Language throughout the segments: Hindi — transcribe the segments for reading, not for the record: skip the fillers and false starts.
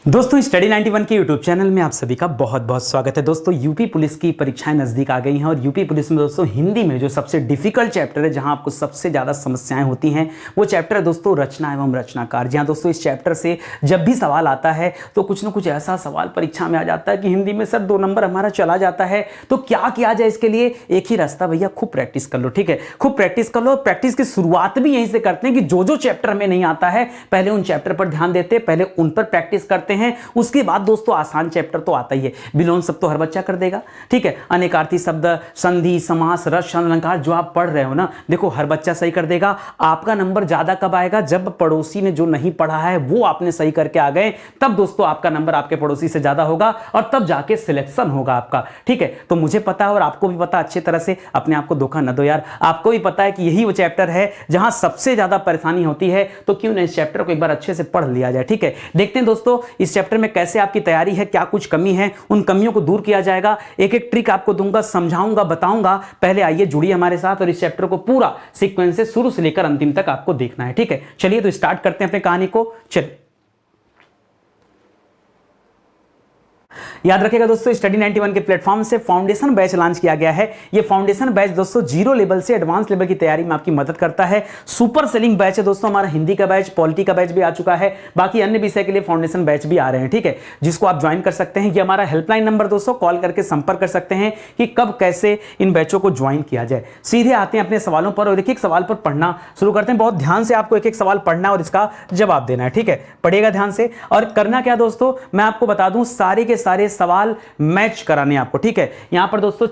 दोस्तों स्टडी 91 के यूट्यूब चैनल में आप सभी का बहुत बहुत स्वागत है। दोस्तों यूपी पुलिस की परीक्षाएं नज़दीक आ गई हैं और यूपी पुलिस में दोस्तों हिंदी में जो सबसे डिफिकल्ट चैप्टर है, जहां आपको सबसे ज़्यादा समस्याएं होती हैं, वो चैप्टर है दोस्तों रचना एवं रचनाकार। जी हाँ दोस्तों, इस चैप्टर से जब भी सवाल आता है तो कुछ ना कुछ ऐसा सवाल परीक्षा में आ जाता है कि हिंदी में सर 2 नंबर हमारा चला जाता है। तो क्या किया जाए इसके लिए? एक ही रास्ता भैया, खूब प्रैक्टिस कर लो। ठीक है, खूब प्रैक्टिस कर लो। प्रैक्टिस की शुरुआत भी यहीं से करते हैं कि जो जो चैप्टर में नहीं आता है पहले उन चैप्टर पर ध्यान देते, पहले उन पर प्रैक्टिस करते हैं। उसके बाद दोस्तों आसान चैप्टर तो आता ही है। विलोम सब तो हर बच्चा कर देगा। ठीक है, अनेकार्थी शब्द, संधि, समास, रस, अलंकार जो आप पढ़ रहे हो ना, देखो हर बच्चा सही कर देगा। आपका नंबर ज्यादा कब आएगा? जब पड़ोसी ने जो नहीं पढ़ा है वो आपने सही करके आ गए, तब दोस्तों आपका नंबर आपके पड़ोसी से ज्यादा होगा और तब जाके सिलेक्शन होगा आपका। ठीक है, तो मुझे पता है और आपको भी पता, अच्छी तरह से अपने आप को धोखा न दो यार। आपको भी पता है कि यही वो चैप्टर है जहां सबसे ज्यादा परेशानी होती है, तो क्यों ना इस चैप्टर को एक बार अच्छे से पढ़ लिया जाए। ठीक है, देखते हैं दोस्तों इस चैप्टर में कैसे आपकी तैयारी है, क्या कुछ कमी है, उन कमियों को दूर किया जाएगा। एक एक ट्रिक आपको दूंगा, समझाऊंगा, बताऊंगा। पहले आइए जुड़िए हमारे साथ और इस चैप्टर को पूरा सीक्वेंस से शुरू से लेकर अंतिम तक आपको देखना है। ठीक है, चलिए तो स्टार्ट करते हैं अपनी कहानी को। चलिए, याद रखिएगा दोस्तों, स्टडी 91 के प्लेटफॉर्म से फाउंडेशन बैच लॉन्च किया गया है। ये फाउंडेशन बैच दोस्तों जीरो लेवल से एडवांस लेवल की तैयारी में आपकी मदद करता है। सुपर सेलिंग बैच है दोस्तों हमारा। हिंदी का बैच, पॉलिटी का बैच भी आ चुका है, बाकी अन्य विषय के लिए फाउंडेशन बैच भी आ रहे हैं। ठीक है, जिसको आप ज्वाइन कर सकते हैं। ये हमारा हेल्पलाइन नंबर दोस्तों, कॉल करके संपर्क कर सकते हैं कि कब कैसे इन बैचों को ज्वाइन किया जाए। सीधे आते हैं अपने सवालों पर और एक एक सवाल पर पढ़ना शुरू करते हैं। बहुत ध्यान से आपको एक एक सवाल पढ़ना और इसका जवाब देना है। ठीक है, पढ़िएगा ध्यान से। और करना क्या दोस्तों, मैं आपको बता दूं, सारे के सारे सवाल मैच कराने आपको। ठीक है, यहां पर दोस्तों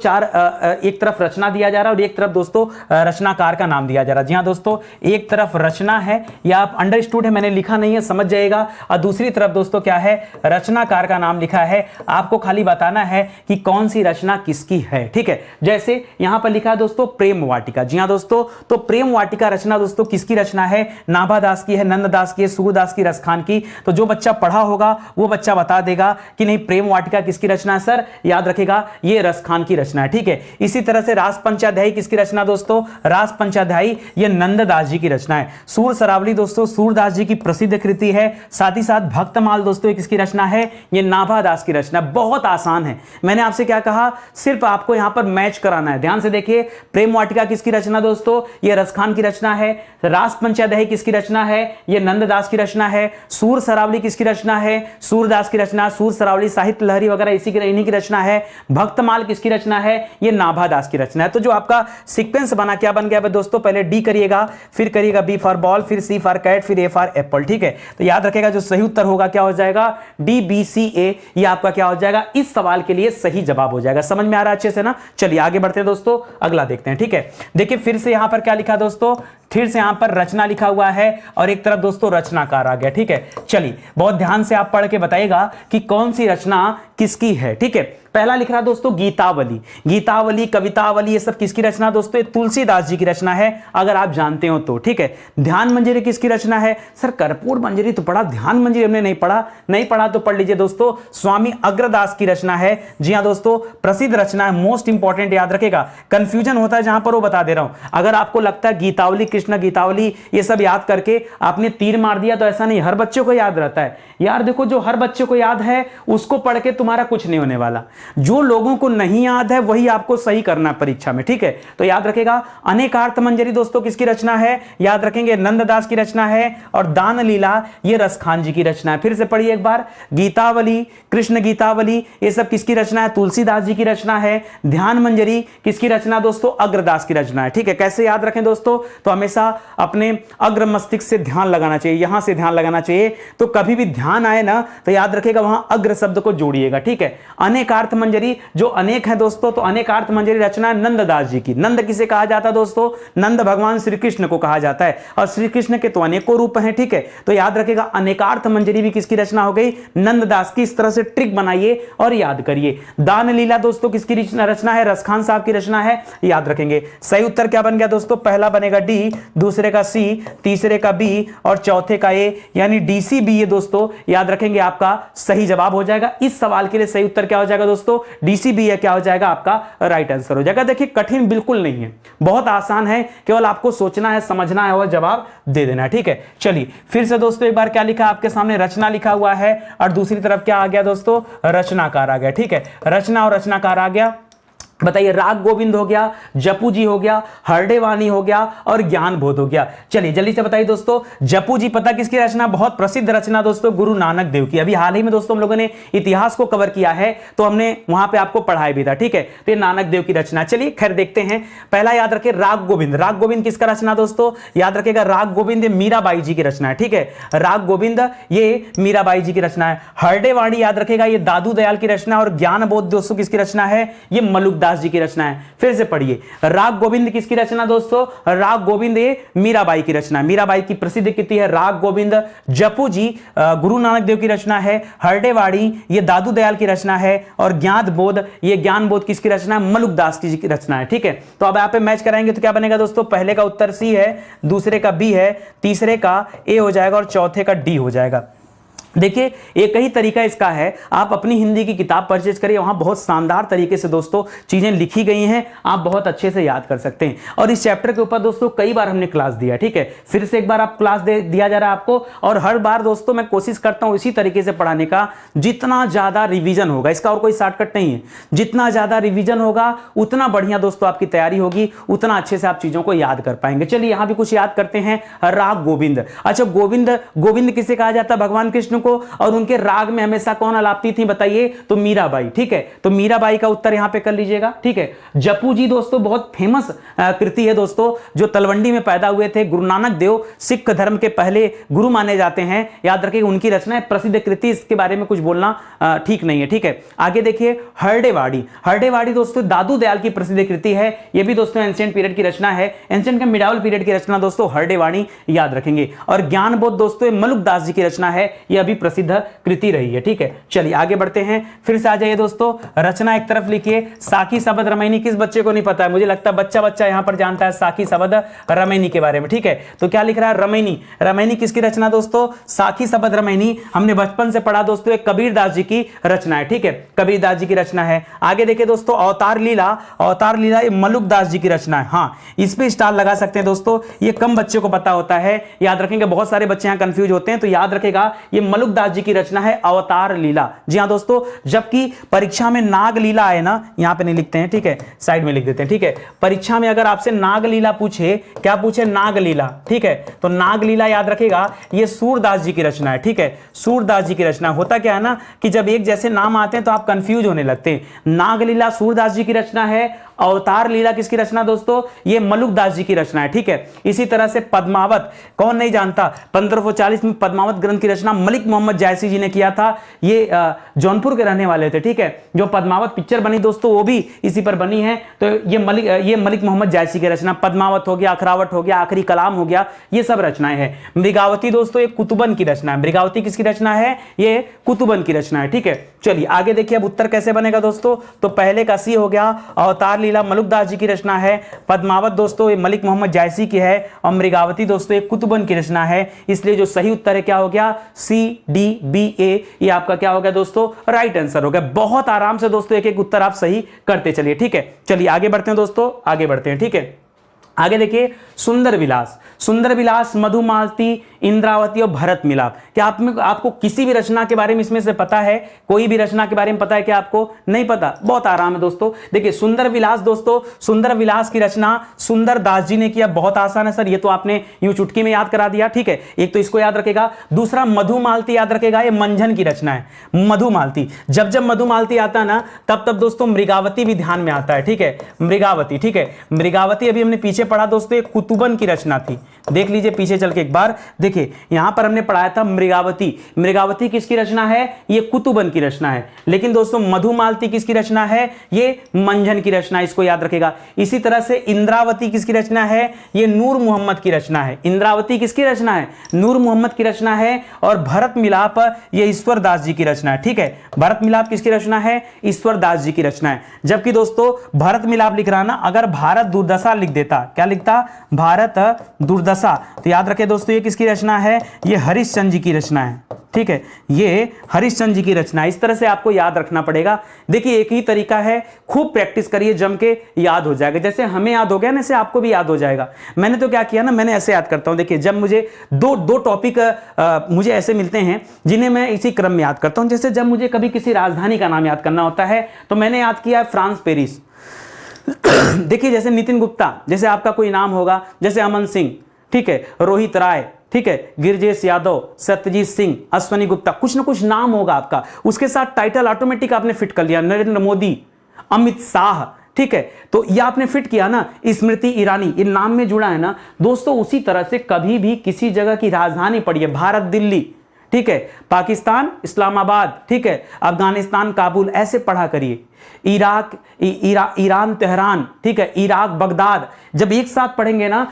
एक तरफ रचना दिया जा रहा है और एक तरफ दोस्तों रचनाकार का नाम दिया जा रहा है। जी हां दोस्तों, एक तरफ रचना है, या आप अंडरस्टूड है, मैंने लिखा नहीं है, समझ जाएगा। और दूसरी तरफ दोस्तों क्या है, रचनाकार का नाम लिखा है। आपको खाली बताना है कि कौन सी रचना किसकी है। ठीक है, जैसे यहां पर लिखा है दोस्तों प्रेम वाटिका। जी हां दोस्तों, तो प्रेम वाटिका रचना दोस्तों किसकी रचना है? नाभादास की है, नंददास की है, सूरदास की, रसखान की। तो जो बच्चा पढ़ा होगा वो बच्चा बता देगा कि नहीं प्रेम वाटिका किसकी रचना है सर? याद रखेगा ये रसखान की रचना है। ठीक है, इसी तरह से रास पंचाध्यायी किसकी रचना दोस्तों? रास पंचाध्यायी ये नंददास जी की रचना है। सूर सरावली दोस्तों सूरदास जी की प्रसिद्ध कृति है। साथ ही साथ भक्तमाल दोस्तों किसकी रचना है? ये नाभादास की रचना। बहुत आसान है। मैंने आपसे क्या कहा, सिर्फ आपको यहां पर मैच कराना है। ध्यान से देखिए, प्रेम वाटिका किसकी रचना दोस्तों? ये रसखान की रचना है। रास पंचाध्यायी किसकी रचना है? ये नंददास की रचना है। सूर सरावली किसकी रचना है? सूरदास की रचना। सूर सरावली साहित्य लहरी वगैरह इन्हीं की रचना है। भक्तमाल किसकी रचना है? ये नाभादास की रचना है। तो जो आपका सीक्वेंस बना, क्या बन गया दोस्तों? पहले डी करिएगा, फिर करिएगा बी फॉर बॉल, फिर सी फॉर कैट, फिर ए फॉर एप्पल। ठीक है, तो याद रखेगा जो सही उत्तर होगा क्या हो जाएगा? डी बी सी ए। ये आपका क्या हो जाएगा? इस सवाल के लिए सही जवाब हो जाएगा। समझ में आ रहा है अच्छे से ना? चलिए आगे बढ़ते हैं दोस्तों, अगला देखते हैं। ठीक है, देखिए फिर से यहां पर क्या लिखा दोस्तों, फिर से यहां पर रचना लिखा हुआ है और एक तरफ दोस्तों रचनाकार आ गया। ठीक है, चलिए बहुत ध्यान से आप पढ़ के बताइएगा कि कौन सी रचना किसकी है। ठीक है, पहला लिख रहा दोस्तों गीतावली। गीतावली, कवितावली, ये सब किसकी रचना दोस्तों? तुलसीदास जी की रचना है, अगर आप जानते हो तो। ठीक है, ध्यान मंजरी किसकी रचना है? सर कर्पूर मंजरी तो पढ़ा, ध्यान मंजरी हमने नहीं पढ़ा। नहीं पढ़ा तो पढ़ लीजिए दोस्तों, स्वामी अग्रदास की रचना है। जी हां दोस्तों, प्रसिद्ध रचना है, मोस्ट इंपॉर्टेंट, याद रखेगा। कंफ्यूजन होता है जहां पर, वो बता दे रहा हूं। अगर आपको लगता है गीतावली, कृष्ण गीतावली ये सब याद करके आपने तीर मार दिया, तो ऐसा नहीं, हर बच्चे को याद रहता है यार। देखो जो हर बच्चे को याद है उसको पढ़ के तुम्हारा कुछ नहीं होने वाला। जो लोगों को नहीं याद है वही आपको सही करना है परीक्षा में। ठीक है, तो याद रखेगा अनेकार्थ मंजरी दोस्तों किसकी रचना है? याद रखेंगे नंददास की रचना है। और दान लीला ये रसखान जी की रचना है। फिर से पढ़िए एक बार, गीतावली, कृष्ण गीतावली ये सब किसकी रचना है? तुलसीदास जी की रचना है। ध्यान मंजरी किसकी रचना दोस्तों? अग्रदास की रचना है। ठीक है, कैसे याद रखें दोस्तों? तो हमेशा अपने अग्र मस्तिष्क से ध्यान लगाना चाहिए, यहां से ध्यान लगाना चाहिए। तो कभी भी ध्यान आए ना तो याद रखेगा वहां अग्र शब्द को जोड़िएगा। ठीक है, अनेकार्थ मंजरी जो अनेक है दोस्तों, तो अनेकार्थ मंजरी रचना है नंददास जी की। नंद किसे कहा जाता है दोस्तों? नंद भगवान श्री कृष्ण को कहा जाता है और श्री कृष्ण के तो अनेकों रूप हैं। ठीक है, तो याद रखेगा अनेकार्थ मंजरी भी किसकी रचना हो गई? नंददास की। इस तरह से ट्रिक बनाइए और याद करिए। दान लीला दोस्तों किसकी रचना है? रसखान साहब की रचना है, याद रखेंगे। सही उत्तर क्या बन गया दोस्तों? पहला बनेगा डी, दूसरे का सी, तीसरे का बी और चौथे का ए, यानी डी सी बी। ये दोस्तों याद रखेंगे आपका सही जवाब हो जाएगा। इस सवाल सवाल के लिए सही उत्तर क्या हो जाएगा दोस्तों, डीसीबी है, क्या हो जाएगा आपका राइट आंसर हो जाएगा। देखिए कठिन बिल्कुल नहीं है, बहुत आसान है, केवल आपको सोचना है, समझना है और जवाब दे देना है। ठीक है, चलिए फिर से दोस्तों एक बार क्या लिखा आपके सामने, रचना लिखा हुआ है और दूसरी तरफ क्या आ गया दोस्तों, रचनाकार आ गया। ठीक है, रचना और रचनाकार आ गया। बताइए, राग गोविंद हो गया, जपू जी हो गया, हरडे वाणी हो गया और ज्ञान बोध हो गया। चलिए जल्दी से बताइए दोस्तों, जपू जी पता किसकी रचना, बहुत प्रसिद्ध रचना दोस्तों गुरु नानक देव की। अभी हाल ही में दोस्तों हम लोगों ने इतिहास को कवर किया है तो हमने वहां पे आपको पढ़ाया भी था। ठीक है, तो ये नानक देव की रचना। चलिए खैर देखते हैं, पहला याद रखे राग गोविंद। राग गोविंद किसका रचना दोस्तों, याद रखेगा राग गोविंद मीराबाई जी की रचना है। ठीक है, राग गोविंद ये मीराबाई जी की रचना है। हरडे वाणी याद रखेगा ये दादू दयाल की रचना, और ज्ञान बोध दोस्तों किसकी रचना है, ये मलुकदास जी की रचना है। फिर से पढ़िए, राग गोविंद किसकी रचना दोस्तों, राग गोविंद ये मीराबाई की रचना है, मीराबाई की प्रसिद्ध कृति है राग गोविंद। जपू जी गुरु नानक देव की रचना है। हरडे वाणी ये दादू दयाल की रचना है, और ज्ञान बोध ये ज्ञान बोध किसकी रचना है, मलुकदास जी की रचना है। ठीक है, तो अब यहाँ पे मैच कराएंगे तो क्या बनेगा दोस्तों, पहले का उत्तर सी है, दूसरे का बी है, तीसरे का ए हो जाएगा और चौथे का डी हो जाएगा। देखिए एक ही तरीका इसका है, आप अपनी हिंदी की किताब परचेज करिए, वहां बहुत शानदार तरीके से दोस्तों चीजें लिखी गई हैं, आप बहुत अच्छे से याद कर सकते हैं। और इस चैप्टर के ऊपर दोस्तों कई बार हमने क्लास दिया। ठीक है, फिर से एक बार आप क्लास दिया जा रहा है आपको, और हर बार दोस्तों मैं कोशिश करता हूं इसी तरीके से पढ़ाने का, जितना ज्यादा रिवीजन होगा, इसका और कोई शॉर्टकट नहीं है, जितना ज्यादा रिवीजन होगा उतना बढ़िया दोस्तों आपकी तैयारी होगी, उतना अच्छे से आप चीजों को याद कर पाएंगे। चलिए यहां भी कुछ याद करते हैं, राग गोविंद। अच्छा, गोविंद गोविंद किसे कहा जाता है, भगवान कृष्ण को, और उनके राग में हमेशा कौन अलापती थी बताइए, तो मीराबाई। ठीक है, तो मीराबाई का उत्तर यहां पे कर लीजिएगा। ठीक है, जपू जी दोस्तों बहुत फेमस कृति है दोस्तों, जो तलवंडी में पैदा हुए थे, गुरु नानक देव सिख धर्म के पहले गुरु माने जाते हैं, याद रखिए उनकी रचना है, प्रसिद्ध कृति, इसके बारे में कुछ बोलना ठीक नहीं है। ठीक है, आगे देखिए हरडे वाणी। हरडे वाणी दोस्तों दादू दयाल की प्रसिद्ध कृति है, यह भी दोस्तों एंशिएंट पीरियड की रचना है, एंशिएंट का मिडावल पीरियड की रचना दोस्तों हरडे वाणी, याद रखेंगे। और ज्ञान बोध दोस्तों मलुकदास जी की रचना है, यह भी प्रसिद्ध कृति रही है। ठीक है, चलिए आगे बढ़ते हैं, फिर से आ जाइए दोस्तों, रचना एक तरफ लिखिए, साखी शबद रमैनी, किस बच्चे को नहीं पता है, मुझे लगता है बच्चा बच्चा यहां पर जानता है साखी शबद रमैनी के बारे में। ठीक है, तो क्या लिख रहा है, रमैनी। रमैनी किसकी रचना दोस्तों, साखी शबद रमैनी हमने बचपन से पढ़ा दोस्तों, एक कबीरदास जी की रचना है। ठीक है, कबीरदास जी की रचना है। आगे देखिए दोस्तों, अवतार लीला। अवतार लीला ये मलुकदास जी की रचना है। हाँ, इस पे स्टार लगा सकते हैं दोस्तों, ये कम बच्चे को पता होता है, याद रखेंगे, बहुत सारे बच्चे यहां कंफ्यूज होते हैं, तो याद रखेगा ये मलुकदास जी की रचना है अवतार लीला। जी हां दोस्तों, जबकि परीक्षा में नाग लीला आए ना, यहां पे नहीं लिखते हैं, ठीक है, साइड में लिख देते हैं। ठीक है, परीक्षा में अगर आपसे नाग लीला पूछे, क्या पूछे, नाग लीला, ठीक है, तो नाग लीला याद रखेगा ये सूरदास जी की रचना है। ठीक है, सूरदास जी की रचना। होता क्या है ना कि जब एक जैसे नाम आते हैं तो आप कंफ्यूज होने लगते हैं। नाग लीला सूरदास जी की रचना है, अवतार लीला किसकी रचना दोस्तों, ये मलुकदास जी की रचना है। ठीक है, इसी तरह से पद्मावत, कौन नहीं जानता, 1540 में पद्मावत ग्रंथ की रचना मलिक मोहम्मद जायसी जी ने किया था, ये जौनपुर के रहने वाले थे। ठीक है, जो पद्मावत पिक्चर बनी दोस्तों वो भी इसी पर बनी है, तो ये मलिक मोहम्मद जायसी की रचना। पद्मावत हो गया, अखरावट हो गया, आखिरी कलाम हो गया, ये सब रचनाएं हैं। मृगावती दोस्तों ये कुतुबन की रचना है। मृगावती किसकी रचना है, ये कुतुबन की रचना है। ठीक है, चलिए आगे देखिए, अब उत्तर कैसे बनेगा दोस्तों, तो पहले का सी हो गया, अवतार लीला मलुकदास जी की रचना है, पद्मावत दोस्तों ये मलिक मोहम्मद जायसी की है, और मृगावती दोस्तों ये कुतुबन की रचना है। इसलिए जो सही उत्तर है क्या हो गया, सी डी बी ए, ये आपका क्या हो गया दोस्तों, राइट आंसर हो गया। बहुत आराम से दोस्तों एक एक उत्तर आप सही करते चलिए। ठीक है, चलिए आगे बढ़ते हैं दोस्तों, आगे बढ़ते हैं। ठीक है, आगे देखिए, सुंदर विलास। सुंदर विलास, मधुमालती, इंद्रावती और भरत मिलाप। क्या आपको किसी भी रचना के बारे में इसमें से पता है, कोई भी रचना के बारे में पता है क्या आपको, नहीं पता, बहुत आराम है दोस्तों। देखिए सुंदर विलास दोस्तों, सुंदर विलास की रचना सुंदर दास जी ने किया। बहुत आसान है सर, ये तो आपने यूं चुटकी में याद करा दिया। ठीक है, एक तो इसको याद रखेगा, दूसरा मधुमालती याद रखेगा, ये मंझन की रचना है मधुमालती। जब जब मधुमालती आता है ना, तब तब दोस्तों मृगावती भी ध्यान में आता है। ठीक है, मृगावती, ठीक है, मृगावती अभी हमने पीछे पढ़ा दोस्तों, एक कुतुबन की रचना थी। देख लीजिए पीछे चल के एक बार, देखिए यहां पर हमने पढ़ाया था मृगावती। मृगावती किसकी रचना है, ये कुतुबन की रचना है। लेकिन दोस्तों मधुमालती किसकी रचना है, ये मंझन की रचना है, इसको याद रखेगा। इसी तरह से इंद्रावती किसकी रचना है, ये नूर मोहम्मद की रचना है। इंद्रावती किसकी रचना है, नूर मोहम्मद की रचना है। और भरत मिलाप ये ईश्वर दास जी की रचना है। ठीक है, भरत मिलाप किसकी रचना है, ईश्वर दास जी की रचना है। जबकि दोस्तों भरत मिलाप लिख रहा ना, अगर भारत दुर्दशा लिख देता, क्या लिखता, भारत दुर्दशा, तो याद रखे दोस्तों ये किसकी रचना है? ये हरिश्चंद्र जी की रचना है, ठीक है, ये हरिश्चंद्र जी की रचना है। इस तरह से आपको याद रखना पड़ेगा। देखिए एक ही तरीका है, खूब प्रैक्टिस करिए, जम के याद हो जाएगा। जैसे हमें याद हो गया ना, ऐसे आपको भी याद हो जाएगा। मैंने तो क्या किया ना, मैंने ऐसे याद करता हूं। देखिए जब मुझे दो टॉपिक मुझे ऐसे मिलते हैं जिन्हें मैं इसी क्रम में याद करता हूं। जैसे जब मुझे कभी किसी राजधानी का नाम याद करना होता है तो मैंने याद किया फ्रांस पेरिस। देखिए जैसे नितिन गुप्ता, जैसे आपका कोई नाम होगा, जैसे अमन सिंह, ठीक है, रोहित राय, ठीक है, गिरजेश यादव, सत्यजीत सिंह, अश्वनी गुप्ता, कुछ ना कुछ नाम होगा आपका, उसके साथ टाइटल ऑटोमेटिक आपने फिट कर लिया, नरेंद्र मोदी, अमित शाह, ठीक है, तो ये आपने फिट किया ना, स्मृति ईरानी, इन नाम में जुड़ा है ना दोस्तों। उसी तरह से कभी भी किसी जगह की राजधानी पढ़िए, भारत दिल्ली, ठीक है, पाकिस्तान इस्लामाबाद, ठीक है, अफगानिस्तान काबुल, ऐसे पढ़ा करिए। इराक ईरान तेहरान, ठीक है, इराक बगदाद, जब एक साथ पढ़ेंगे ना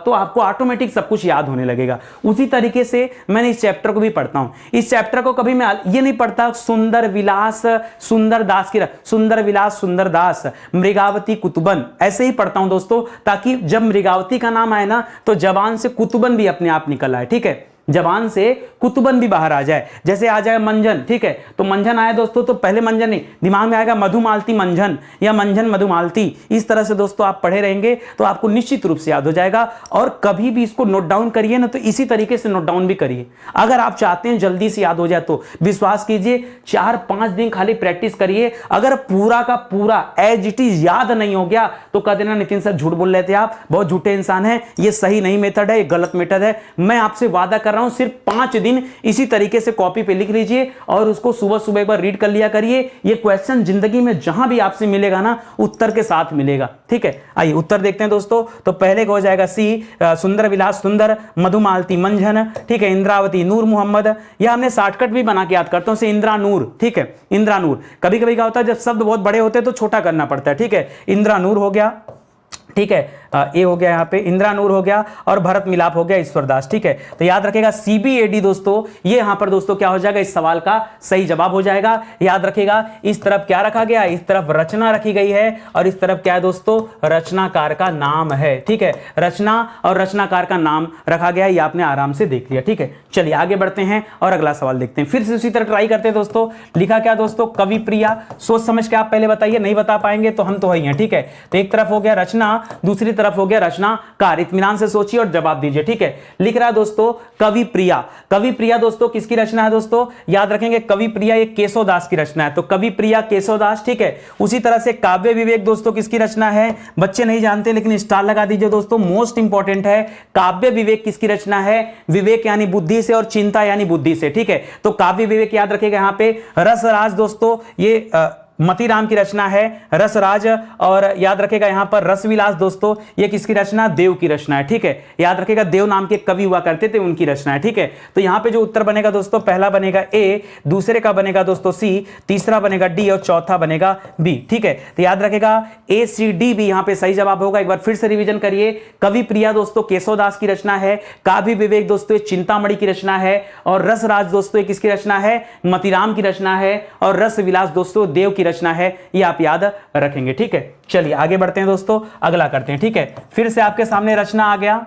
तो आपको ऑटोमेटिक सब कुछ याद होने लगेगा। उसी तरीके से मैंने इस चैप्टर को भी पढ़ता हूं। इस चैप्टर को कभी मैं ये नहीं पढ़ता सुंदर विलास सुंदर दास की, सुंदर विलास सुंदर दास, मृगावती कुतुबन, ऐसे ही पढ़ता हूं दोस्तों, ताकि जब मृगावती का नाम आए ना तो जबान से कुतुबन भी अपने आप निकल आए, ठीक है, जबान से कुतुबन भी बाहर आ जाए। जैसे आ जाए मंजन, ठीक है, तो मंजन आया दोस्तों तो पहले मंजन नहीं, दिमाग में आएगा मधुमालती मंजन या मंजन मधुमालती। इस तरह से दोस्तों आप पढ़े रहेंगे तो आपको निश्चित रूप से याद हो जाएगा। और कभी भी इसको नोट डाउन करिए ना तो इसी तरीके से नोट डाउन भी करिए। अगर आप चाहते हैं जल्दी से याद हो जाए तो विश्वास कीजिए 4-5 दिन खाली प्रैक्टिस करिए। अगर पूरा का पूरा एज इट इज याद नहीं हो गया तो कह देना नितिन सर झूठ बोल रहे थे, आप बहुत झूठे इंसान हैं, ये सही नहीं मेथड है, ये गलत मेथड है। मैं आपसे वादा कर रहा हूं सिर्फ 5 दिन इसी तरीके से कॉपी पे लिख लीजिए और उसको सुबह सुबह एक बार रीड कर लिया करिए। ये क्वेश्चन जिंदगी में जहां भी आपसे मिलेगा ना उत्तर के साथ मिलेगा, ठीक है। आइए उत्तर देखते हैं दोस्तों। तो पहले का हो जाएगा सी, सुंदर विलास सुंदर, मधुमालती मंझन, ठीक है, इंद्रावती नूर मोहम्मद। यह हमने शॉर्टकट भी बना के याद करता हूं, से इंद्रा नूर, ठीक है, इंद्रा नूर। कभी कभी क्या होता है जब शब्द बहुत बड़े होते हैं तो छोटा करना पड़ता है, ठीक है, इंद्रा नूर हो गया, ठीक है, ए हो गया यहाँ पे, इंदिरा नूर हो गया और भरत मिलाप हो गया ईश्वरदास, ठीक है। तो याद रखेगा CBAD दोस्तों, ये यहां पर दोस्तों क्या हो जाएगा, इस सवाल का सही जवाब हो जाएगा। याद रखेगा इस तरफ क्या रखा गया, इस तरफ रचना रखी गई है और इस तरफ क्या है दोस्तों, रचनाकार का नाम है, ठीक है, रचना और रचनाकार का नाम रखा गया है, ये आपने आराम से देख लिया, ठीक है। चलिए आगे बढ़ते हैं और अगला सवाल देखते हैं। फिर से उसी तरह ट्राई करते हैं दोस्तों। लिखा क्या दोस्तों, कवि प्रिया। सोच समझ के आप पहले बताइए, नहीं बता पाएंगे तो हम तो वही हैं, ठीक है। तो एक तरफ हो गया रचना, दूसरी तरफ हो गया रचनाकार। इत्मीनान से सोचिए और जवाब दीजिए, ठीक है। लिख रहा है दोस्तों कवि प्रिया। कवि प्रिया दोस्तों किसकी रचना है दोस्तों, याद रखेंगे कवि प्रिया ये केशवदास की रचना है। तो कवि प्रिया केशवदास, ठीक है। उसी तरह से काव्य विवेक दोस्तों किसकी रचना है, बच्चे नहीं जानते लेकिन स्टार लगा दीजिए दोस्तों, मोस्ट इंपॉर्टेंट है। काव्य विवेक किसकी रचना है, विवेक यानी बुद्धि से और चिंता यानी बुद्धि से, ठीक है। तो काव्य विवेक याद रखेगा यहां पे। रसराज दोस्तों ये मतीराम की रचना है, रसराज। और याद रखेगा यहां पर रसविलास दोस्तों, ये किसकी रचना, देव की रचना है, ठीक है। याद रखेगा देव नाम के कवि हुआ करते थे, उनकी रचना है, ठीक है। तो यहां पे जो उत्तर बनेगा दोस्तों, पहला बनेगा ए, दूसरे का बनेगा दोस्तों सी, तीसरा बनेगा डी और चौथा बनेगा बी, ठीक है। तो याद रखेगा ACD भी यहां पे सही जवाब होगा। एक बार फिर से रिवीजन करिए। कवि प्रिया दोस्तों केशवदास की रचना है, काव्य विवेक दोस्तों चिंतामणि की रचना है, और रसराज दोस्तों किसकी रचना है, मतीराम की रचना है, और रसविलास दोस्तों देव की रचना है। ये आप याद रखेंगे, ठीक है। चलिए आगे बढ़ते हैं दोस्तों, अगला करते हैं, ठीक है। फिर से आपके सामने रचना आ गया,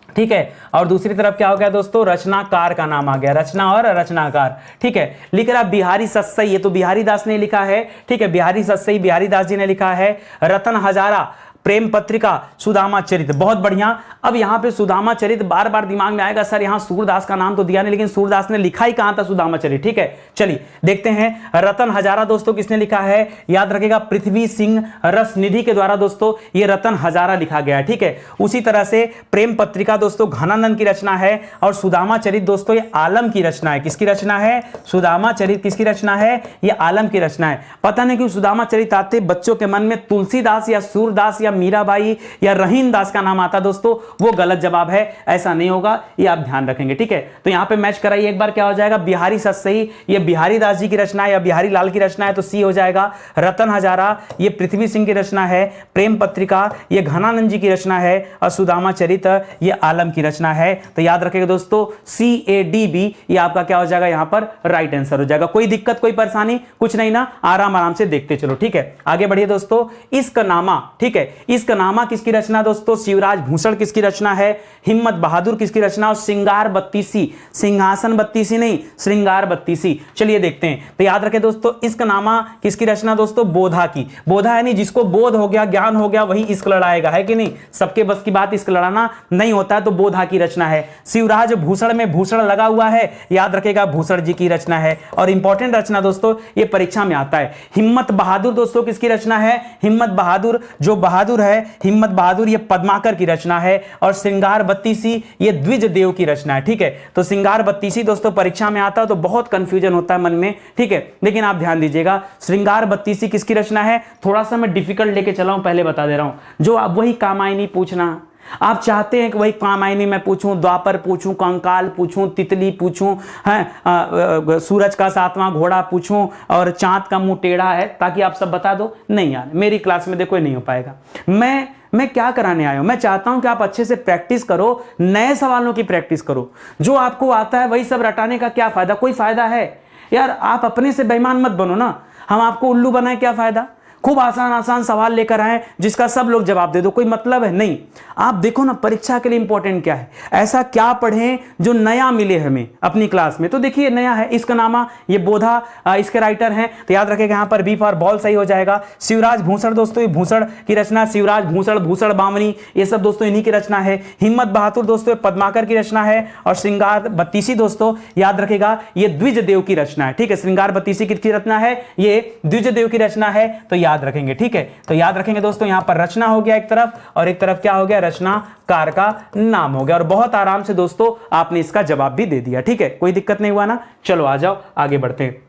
ठीक है, और दूसरी तरफ क्या हो गया दोस्तों, रचनाकार का नाम आ गया, रचना और रचनाकार, ठीक है। लिख रहा बिहारी सस्सई, ये तो बिहारी दास ने लिखा है, ठीक है, बिहारी सस्सई बिहारी दास जी ने लिखा है। रतन हजारा प्रेम पत्रिका, सुदामा चरित, बहुत बढ़िया। अब यहां पे सुदामा चरित बार बार दिमाग में आएगा, सर यहां सूरदास का नाम तो दिया नहीं, लेकिन सूरदास ने लिखा ही कहां था सुदामा चरित, ठीक है। चलिए देखते हैं। रतन हजारा दोस्तों किसने लिखा है, याद रखेगा पृथ्वी सिंह रसनिधि के द्वारा दोस्तों ये रतन हजारा लिखा गया है, ठीक है। उसी तरह से प्रेम पत्रिका दोस्तों घनानंद की रचना है, और सुदामा चरित दोस्तों ये आलम की रचना है। किसकी रचना है, सुदामा चरित किसकी रचना है, ये आलम की रचना है। पता नहीं क्यों सुदामा चरित आते बच्चों के मन में तुलसीदास या सूरदास या मीराबाई या रहीम दास का नाम आता दोस्तों, वो गलत जवाब है, ऐसा नहीं होगा, ये आप ध्यान रखेंगे, ठीक है। तो यहां पे मैच कराइए एक बार, क्या हो जाएगा, बिहारी सस्सई ये बिहारी दास जी की रचना है या बिहारी लाल की रचना है, तो सी हो जाएगा। रतन हजारा ये पृथ्वी सिंह की रचना है, प्रेम पत्रिका ये घनानंद जी की रचना है, और सुदामा चरित ये आलम की रचना है। तो याद रखेगा दोस्तों CADB ये आपका क्या हो जाएगा, यहां पर राइट आंसर हो जाएगा। कोई दिक्कत कोई परेशानी कुछ नहीं ना, आराम आराम से देखते चलो, ठीक है। आगे बढ़िए दोस्तों। इश्क नामा, ठीक है, इस्कनामा किसकी रचना दोस्तों? शिवराज भूषण किसकी रचना है? हिम्मत बहादुर किसकी रचना? और श्रृंगार बत्तीसी, सिंहासन बत्तीसी नहीं, श्रृंगार बत्तीसी। चलिए देखते हैं। तो याद रखें दोस्तों, इस्कनामा किसकी रचना दोस्तों? बोधा की। बोधा यानी जिसको बोध हो गया, ज्ञान हो गया, वही इश्क लड़ाएगा, है कि नहीं? सबके बस की बात इश्क लड़ाना नहीं होता है, तो बोधा की रचना है। शिवराज भूषण में भूषण लगा हुआ है, याद रखेगा भूषण जी की रचना है। और इंपॉर्टेंट रचना दोस्तों, ये परीक्षा में आता है। हिम्मत बहादुर दोस्तों किसकी रचना है? हिम्मत बहादुर, जो बहादुर है हिम्मत बहादुर, ये पद्माकर की रचना है। और श्रृंगार बत्तीसी ये द्विज देव की रचना है। ठीक है, तो श्रृंगार बत्तीसी दोस्तों परीक्षा में आता है, तो बहुत कंफ्यूजन होता है मन में। ठीक है, लेकिन आप ध्यान दीजिएगा, श्रृंगार बत्तीसी किसकी रचना है? थोड़ा सा मैं डिफिकल्ट लेके चला हूं, पहले बता दे रहा हूं। जो अब वही कामायनी पूछना आप चाहते हैं कि वही कामायनी मैं पूछूं, द्वापर पूछूं, कंकाल पूछूं, तितली पूछूं, है सूरज का सातवां घोड़ा पूछूं, और चांद का मुंह टेढ़ा है, ताकि आप सब बता दो? नहीं यार, मेरी क्लास में देखो नहीं हो पाएगा। मैं क्या कराने आया हूं? मैं चाहता हूं कि आप अच्छे से प्रैक्टिस करो, नए सवालों की प्रैक्टिस करो। जो आपको आता है वही सब रटाने का क्या फायदा? कोई फायदा है यार? आप अपने से बेईमान मत बनो ना, हम आपको उल्लू बनाए, क्या फायदा? खूब आसान आसान सवाल लेकर आए जिसका सब लोग जवाब दे दो, कोई मतलब है नहीं। आप देखो ना, परीक्षा के लिए इंपॉर्टेंट क्या है, ऐसा क्या पढ़ें जो नया मिले हमें अपनी क्लास में। तो देखिए नया है इस्कनामा, ये बोधा इसके राइटर हैं, तो याद रखेगा यहां पर बी फॉर बॉल सही हो जाएगा। शिवराज भूषण दोस्तों, ये भूषण की रचना, शिवराज भूषण, भूषण बामनी, ये सब दोस्तों इन्हीं की रचना है। हिम्मत बहादुर दोस्तों पद्माकर की रचना है। और श्रृंगार बत्तीसी दोस्तों याद रखेगा ये द्विज देव की रचना है। ठीक है, श्रृंगार बत्तीसी किसकी रचना है? ये द्विज देव की रचना है, तो याद रखेंगे। ठीक है, तो याद रखेंगे दोस्तों, यहां पर रचना हो गया एक तरफ, और एक तरफ क्या हो गया? रचनाकार का नाम हो गया। और बहुत आराम से दोस्तों आपने इसका जवाब भी दे दिया। ठीक है, कोई दिक्कत नहीं हुआ ना? चलो आ जाओ आगे बढ़ते हैं।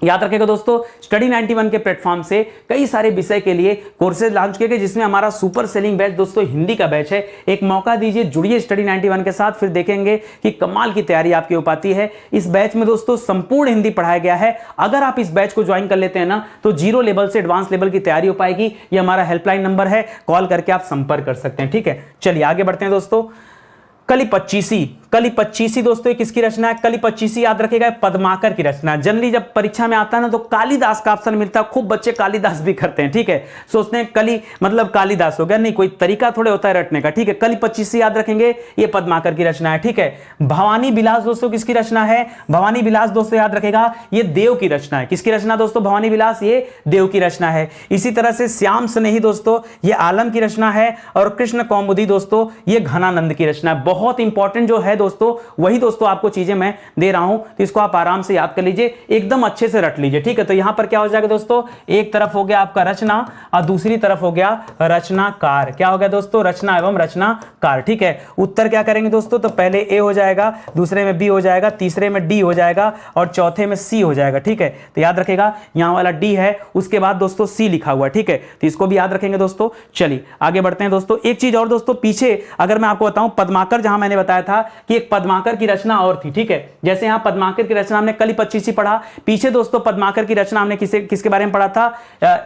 याद रखेगा दोस्तों, स्टडी 91 के प्लेटफॉर्म से कई सारे विषय के लिए कोर्सेज लॉन्च किए गए, जिसमें हमारा सुपर सेलिंग बैच दोस्तों हिंदी का बैच है। एक मौका दीजिए, जुड़िए स्टडी 91 के साथ, फिर देखेंगे कि कमाल की तैयारी आपकी हो पाती है। इस बैच में दोस्तों संपूर्ण हिंदी पढ़ाया गया है। अगर आप इस बैच को ज्वाइन कर लेते हैं ना, तो जीरो लेवल से एडवांस लेवल की तैयारी हो पाएगी। ये हमारा हेल्पलाइन नंबर है, कॉल करके आप संपर्क कर सकते हैं। ठीक है, चलिए आगे बढ़ते हैं दोस्तों। कली पच्चीसी दोस्तों किसकी रचना है? कली पच्चीसी याद रखेगा पद्माकर की रचना। जनरली जब परीक्षा में आता है ना, तो कालिदास का ऑप्शन मिलता है, खूब बच्चे कालिदास भी करते हैं। ठीक है, सोचते हैं कली मतलब कालिदास हो गया, नहीं, कोई तरीका थोड़े होता है रटने का। ठीक है, कली पच्चीसी याद रखेंगे, ये पद्माकर की रचना है। ठीक है, भवानी विलास दोस्तों किसकी रचना है? भवानी विलास दोस्तों याद रखेगा ये देव की रचना है। किसकी रचना दोस्तों? भवानी विलास ये देव की रचना है। इसी तरह से श्याम स्नेही दोस्तों ये आलम की रचना है। और कृष्ण कौमुदी दोस्तों ये घनानंद की रचना है। बहुत इंपॉर्टेंट जो है दोस्तों, वही दोस्तों आपको चीजें मैं दे रहा हूं, तो इसको आप आराम से याद कर लीजिए, एकदम अच्छे से रट लीजिए। ठीक है, तो यहां पर क्या हो जाएगा दोस्तों? एक तरफ हो गया आपका रचना और दूसरी तरफ हो गया रचनाकार। क्या हो गया दोस्तों? रचना एवं रचनाकार। ठीक है, उत्तर क्या करेंगे दोस्तों? तो पहले ए हो जाएगा, दूसरे में बी हो जाएगा, तीसरे में डी हो जाएगा, और चौथे में सी हो जाएगा। ठीक है, तो याद रखेगा यहां वाला डी है, उसके बाद दोस्तों सी लिखा हुआ है। ठीक है, तो इसको भी याद रखेंगे दोस्तों। चलिए आगे बढ़ते हैं दोस्तों। एक चीज और दोस्तों, पीछे अगर मैं आपको बताऊं, पद्माकर जहां मैंने बताया था कि एक पद्माकर की रचना और थी। ठीक है, जैसे यहां पद्माकर की रचना हमने कली पच्चीसी पढ़ा, पीछे दोस्तों पद्माकर की रचना हमने किसके बारे में पढ़ा था?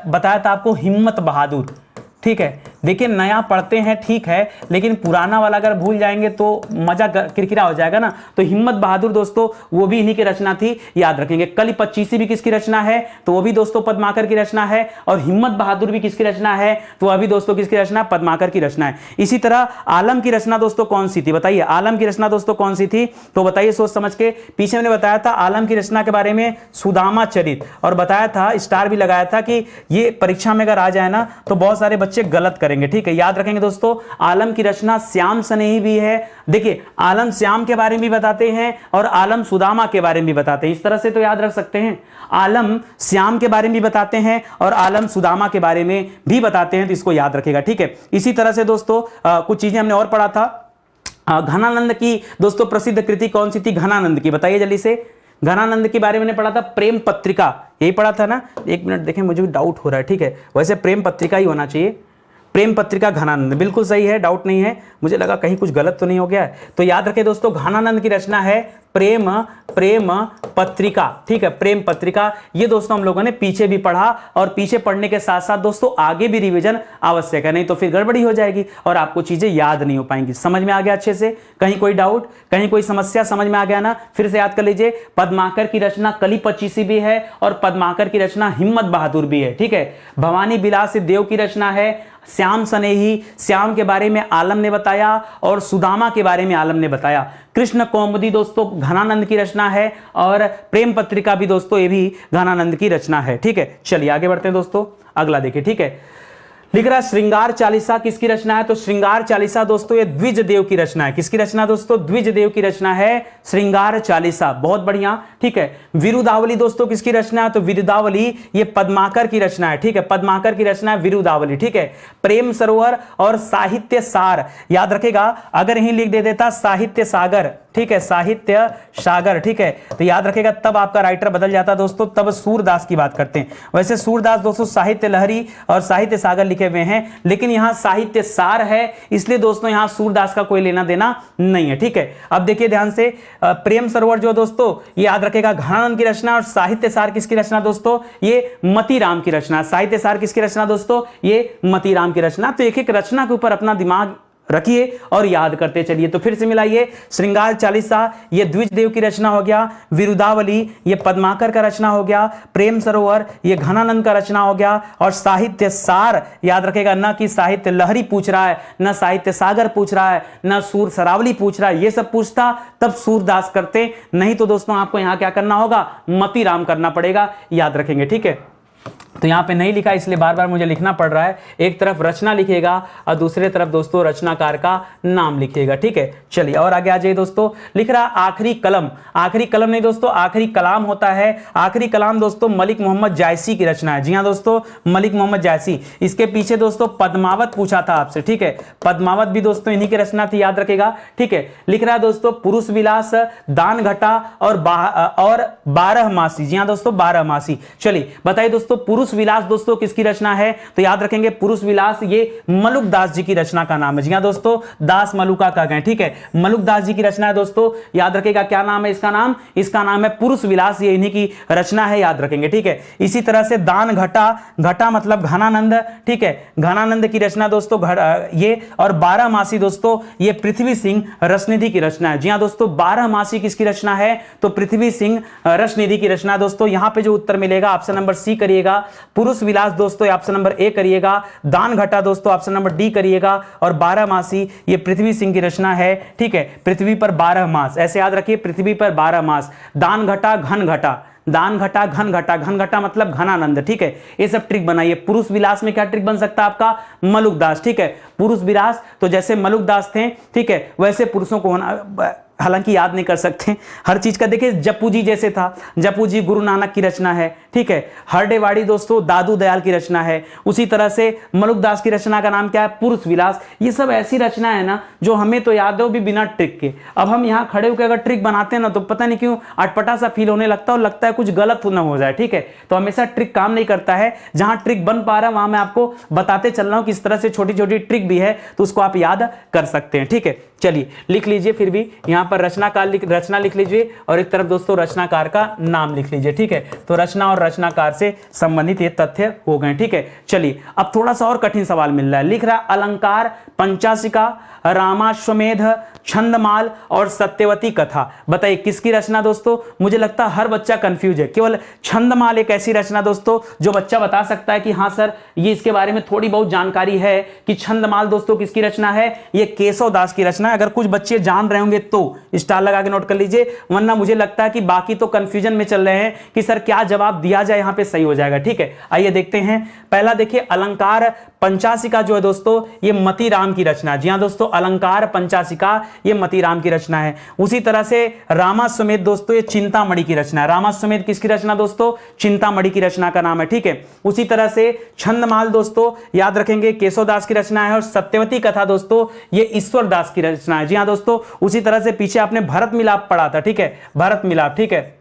बताया था आपको हिम्मत बहादुर। ठीक है, देखिए नया पढ़ते हैं ठीक है, लेकिन पुराना वाला अगर भूल जाएंगे तो मजा किरकिरा हो जाएगा ना। तो हिम्मत बहादुर दोस्तों वो भी इन्हीं की रचना थी, याद रखेंगे। कली पच्चीसी भी किसकी रचना है? तो वो भी दोस्तों पद्माकर की रचना है। और हिम्मत बहादुर भी किसकी रचना है? तो वह भी दोस्तों किसकी रचना? पद्माकर की रचना है। इसी तरह आलम की रचना दोस्तों कौन सी थी? बताइए, आलम की रचना दोस्तों कौन सी थी? तो बताइए सोच समझ के। पीछे मैंने बताया था आलम की रचना के बारे में, सुदामा चरित, और बताया था, स्टार भी लगाया था कि ये परीक्षा में अगर आ जाए ना तो बहुत सारे बच्चे गलत करेंगे। ठीक है, याद रखेंगे दोस्तों, आलम की रचना श्याम स्नेही भी है। देखिए आलम श्याम के बारे में भी बताते हैं और आलम सुदामा के बारे में भी बताते हैं। इस तरह से तो याद रख सकते हैं, आलम श्याम के बारे में भी बताते हैं और आलम सुदामा के बारे में भी बताते हैं, तो इसको याद रखेगा। ठीक है, इसी तरह से दोस्तों कुछ चीजें हमने और पढ़ा था। घनानंद की दोस्तों प्रसिद्ध कृति कौन सी थी? घनानंद की, बताइए जल्दी से। घनानंद के बारे में पढ़ा था, प्रेम पत्रिका, यही पढ़ा था ना? एक मिनट देखें, मुझे भी डाउट हो रहा है। ठीक है, वैसे प्रेम पत्रिका ही होना चाहिए। प्रेम पत्रिका घनानंद, बिल्कुल सही है, डाउट नहीं है। मुझे लगा कहीं कुछ गलत तो नहीं हो गया है। तो याद रखें दोस्तों, घनानंद की रचना है प्रेम पत्रिका। ठीक है, प्रेम पत्रिका, ये दोस्तों हम लोगों ने पीछे भी पढ़ा, और पीछे पढ़ने के साथ साथ दोस्तों आगे भी रिवीजन आवश्यक है, नहीं तो फिर गड़बड़ी हो जाएगी और आपको चीजें याद नहीं हो पाएंगी। समझ में आ गया अच्छे से? कहीं कोई डाउट, कहीं कोई समस्या समझ में आ गया ना? फिर से याद कर लीजिए, पद्माकर की रचना कली पच्चीसी भी है और पद्माकर की रचना हिम्मत बहादुर भी है। ठीक है, भवानी विलास देव की रचना है, श्याम स्नेही, श्याम के बारे में आलम ने बताया और सुदामा के बारे में आलम ने बताया। कृष्ण कौमुदी दोस्तों घनानंद की रचना है और प्रेम पत्रिका भी दोस्तों ये भी घनानंद की रचना है। ठीक है, चलिए आगे बढ़ते हैं दोस्तों, अगला देखिए। ठीक है, लिख रहा है श्रृंगार चालीसा किसकी रचना है? तो श्रृंगार चालीसा दोस्तों ये द्विज देव की रचना है। किसकी रचना दोस्तों? द्विज देव की रचना है श्रृंगार चालीसा, बहुत बढ़िया। ठीक है, विरुदावली दोस्तों किसकी रचना है? तो विरुदावली ये पद्माकर की रचना है। ठीक है, पद्माकर की रचना है विरुदावली। ठीक है, प्रेम सरोवर और साहित्य सार, याद रखेगा अगर यहीं लिख दे देता साहित्य सागर, ठीक है, साहित्य सागर, ठीक है, तो याद रखेगा तब आपका राइटर बदल जाता दोस्तों, तब सूरदास की बात करते हैं। वैसे सूरदास दोस्तों साहित्य लहरी और साहित्य सागर लिखे हुए हैं, लेकिन यहां साहित्य सार है, इसलिए दोस्तों यहां सूरदास का कोई लेना देना नहीं है। ठीक है, अब देखिए ध्यान से, प्रेम सरोवर जो दोस्तों ये याद रखेगा घनानंद की रचना, और साहित्य सार किसकी रचना दोस्तों? ये मतीराम की रचना। साहित्य सार किसकी रचना दोस्तों? ये मतीराम की रचना। तो एक एक रचना के ऊपर अपना दिमाग रखिए और याद करते चलिए। तो फिर से मिलाइए, श्रृंगार चालीसा ये द्विज देव की रचना हो गया, विरुदावली ये पद्माकर का रचना हो गया, प्रेम सरोवर ये घनानंद का रचना हो गया, और साहित्य सार याद रखेगा न कि साहित्य लहरी पूछ रहा है, न साहित्य सागर पूछ रहा है, न सूर सरावली पूछ रहा है। ये सब पूछता तब सूरदास करते, नहीं तो दोस्तों आपको यहां क्या करना होगा? मतीराम करना पड़ेगा, याद रखेंगे। ठीक है, तो यहां पे नहीं लिखा इसलिए बार बार मुझे लिखना पड़ रहा है। एक तरफ रचना लिखेगा और दूसरे तरफ दोस्तों रचनाकार का नाम लिखिएगा। ठीक है, चलिए और आगे आ जाइए दोस्तों। लिख रहा आखिरी कलम, आखिरी कलम नहीं दोस्तों आखिरी कलाम होता है। आखिरी कलाम दोस्तों मलिक मोहम्मद जायसी की रचना है। जी हाँ दोस्तों, मलिक मोहम्मद जायसी। इसके पीछे दोस्तों पद्मावत पूछा था आपसे। ठीक है, पद्मावत भी दोस्तों इन्हीं की रचना थी, याद रखेगा। ठीक है, लिख रहा है दोस्तों पुरुष विलास, दान घटा और 12 मासी। जी हाँ दोस्तों 12 मासी। चलिए बताइए दोस्तों पुरुष विलास दोस्तों किसकी रचना है? तो याद रखेंगे पुरुष विलास ये मलुक दास जी की रचना का नाम है। जी हाँ दोस्तों, दास मलुका का गए। ठीक है, मलुक दास जी की रचना है दोस्तों, याद रखेगा क्या नाम है इसका नाम? इसका नाम है पुरुष विलास, ये इन्हीं की रचना है, याद रखेंगे। ठीक है, इसी तरह से दान घटा, घटा मतलब घनानंद। ठीक है, घनानंद की रचना दोस्तों ये, और 12 मासी दोस्तों ये पृथ्वी सिंह रसनिधि की रचना है। जी हाँ दोस्तों 12 मासी किसकी रचना है? तो पृथ्वी सिंह रसनिधि की रचना दोस्तों। यहां पे जो उत्तर मिलेगा ऑप्शन नंबर सी करिएगा, पुरुष विलास दोस्तों ऑप्शन नंबर ए करिएगा, दान घटा दोस्तों ऑप्शन नंबर डी करिएगा, और 12 मासी ये पृथ्वी सिंह की रचना है। ठीक है, पृथ्वी पर 12 मास, ऐसे याद रखिए पृथ्वी पर 12 मास। दान घटा घन घटा, दान घटा घन घटा, घन घटा मतलब घनानंद। ठीक है, ये सब ट्रिक बनाइए। पुरुष विलास में क्या ट्रिक बन सकता है आपका? मलुक दास। ठीक है, पुरुष विलास तो जैसे मलुक दास थे, ठीक है, वैसे पुरुषों को होना, हालांकि याद नहीं कर सकते हर चीज का। देखिए जप्पू जी जैसे था, जप्पू जी गुरु नानक की रचना है। ठीक है, हरडेवाड़ी दोस्तों दादू दयाल की रचना है। उसी तरह से मलुक दास की रचना का नाम क्या है? पुरुष विलास। ये सब ऐसी रचना है ना जो हमें तो याद हो भी बिना ट्रिक के। अब हम यहाँ खड़े होकर अगर ट्रिक बनाते हैं ना तो पता नहीं क्यों अटपटा सा फील होने लगता है और लगता है कुछ गलत ना हो जाए। ठीक है, तो हमेशा ट्रिक काम नहीं करता है। जहां ट्रिक बन पा रहा है वहां मैं आपको बताते चल रहा हूं किस तरह से छोटी छोटी ट्रिक भी है, तो उसको आप याद कर सकते हैं। ठीक है, चलिए लिख लीजिए, फिर भी यहां पर रचना लिख लीजिए और एक तरफ दोस्तों रचनाकार का नाम लिख लीजिए। ठीक है, तो रचना और रचनाकार से संबंधित ये तथ्य हो गए। ठीक है, चलिए अब थोड़ा सा और कठिन सवाल मिल रहा है। लिख रहा अलंकार, पंचाशिका, रामाश्वमेध, छंदमाल और सत्यवती कथा। बताइए किसकी रचना दोस्तों? मुझे लगता है हर बच्चा कंफ्यूज है। केवल छंदमाल एक ऐसी रचना दोस्तों जो बच्चा बता सकता है कि हाँ सर ये इसके बारे में थोड़ी बहुत जानकारी है कि छंदमाल दोस्तों किसकी रचना है? ये केशव दास की रचना है। अगर कुछ बच्चे जान रहे होंगे तो स्टार लगा के नोट कर लीजिए, वरना मुझे लगता है कि बाकी तो कंफ्यूजन में चल रहे हैं कि सर क्या जवाब दिया जाए, यहां पे सही हो जाएगा। ठीक है, आइए देखते हैं। पहला देखिए अलंकार पंचाशिका जो है दोस्तों ये मतीराम की रचना है। जी हां दोस्तों, अलंकार पंचाशिका ये मतीराम की रचना है। उसी तरह से रामाश्वमेध दोस्तों ये चिंतामणि की रचना है। रामाश्वमेध किसकी रचना दोस्तों? चिंतामणि की रचना का नाम है। ठीक है, उसी तरह से छंदमाल दोस्तों याद रखेंगे केशवदास की रचना है, और सत्यवती कथा दोस्तों ये ईश्वर दास की रचना है। जी हाँ दोस्तों, उसी तरह से पीछे आपने भरत मिलाप पढ़ा था। ठीक है, भरत मिलाप, ठीक है,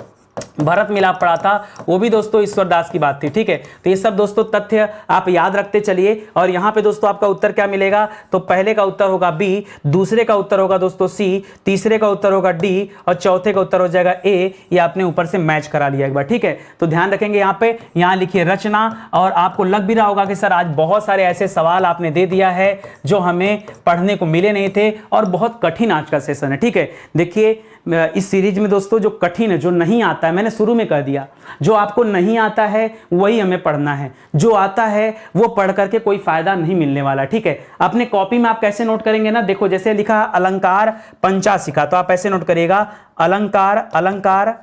भरत मिलाप पढ़ा था, वो भी दोस्तों ईश्वर दास की बात थी। ठीक है, तो ये सब दोस्तों तथ्य आप याद रखते चलिए। और यहां पे दोस्तों आपका उत्तर क्या मिलेगा? तो पहले का उत्तर होगा बी, दूसरे का उत्तर होगा दोस्तों सी, तीसरे का उत्तर होगा डी, और चौथे का उत्तर हो जाएगा ए। ये आपने ऊपर से मैच करा लिया एक बार। ठीक है, तो ध्यान रखेंगे यहाँ पे, यहाँ लिखिए रचना। और आपको लग भी रहा होगा कि सर आज बहुत सारे ऐसे सवाल आपने दे दिया है जो हमें पढ़ने को मिले नहीं थे और बहुत कठिन आज का सेशन है। ठीक है, देखिए इस सीरीज में दोस्तों जो कठिन है, जो नहीं आता है, मैंने शुरू में कह दिया, जो आपको नहीं आता है वही हमें पढ़ना है, जो आता है वो पढ़ करके कोई फायदा नहीं मिलने वाला। ठीक है, अपने कॉपी में आप कैसे नोट करेंगे ना, देखो जैसे लिखा अलंकार पंचाशिका, तो आप ऐसे नोट करिएगा अलंकार अलंकार